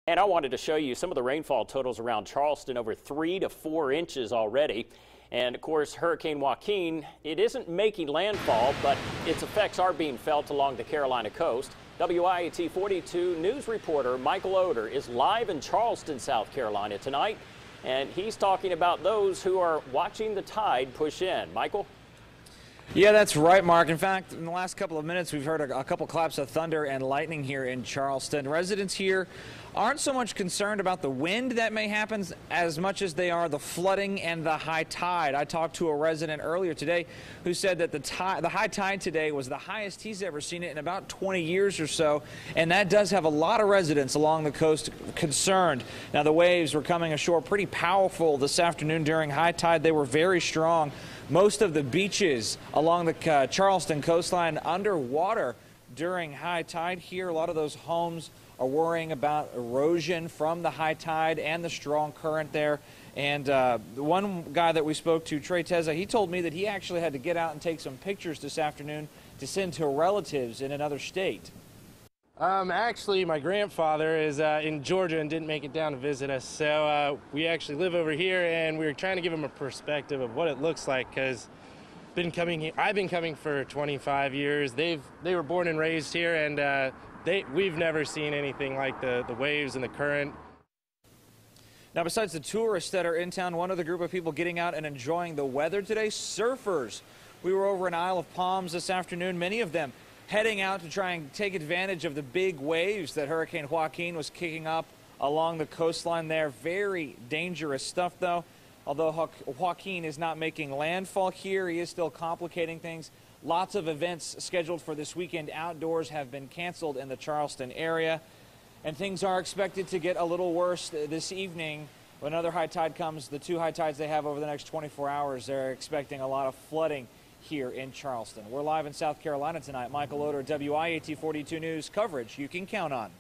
And I wanted to show you some of the rainfall totals around Charleston, over 3 to 4 inches already. And of course, Hurricane Joaquin, it isn't making landfall, but its effects are being felt along the Carolina coast. WIAT 42 news reporter Michael Oder is live in Charleston, South Carolina tonight, and he's talking about those who are watching the tide push in. Michael? Yeah, that's right, Mark. In fact, in the last couple of minutes, we've heard a couple claps of thunder and lightning here in Charleston. Residents here aren't so much concerned about the wind that may happen as much as they are the flooding and the high tide. I talked to a resident earlier today who said that the high tide today was the highest he's ever seen it in about 20 years or so, and that does have a lot of residents along the coast concerned. Now, the waves were coming ashore pretty powerful this afternoon during high tide. They were very strong. Most of the beaches along the Charleston coastline underwater during high tide here. A lot of those homes are worrying about erosion from the high tide and the strong current there. And one guy that we spoke to, Trey Teza, he told me that he actually had to get out and take some pictures this afternoon to send to relatives in another state. Actually, my grandfather is in Georgia and didn't make it down to visit us, so we actually live over here, and we were trying to give him a perspective of what it looks like, because I've been coming for 25 years. They were born and raised here, and we've never seen anything like the waves and the current. Now, besides the tourists that are in town, one other group of people getting out and enjoying the weather today, surfers. We were over in Isle of Palms this afternoon, many of them heading out to try and take advantage of the big waves that Hurricane Joaquin was kicking up along the coastline there. Very dangerous stuff, though. Although Joaquin is not making landfall here, he is still complicating things. Lots of events scheduled for this weekend outdoors have been canceled in the Charleston area. And things are expected to get a little worse this evening. When another high tide comes, the two high tides they have over the next 24 hours, they're expecting a lot of flooding here in Charleston. We're live in South Carolina tonight. Michael Oder, WIAT 42 News, coverage you can count on.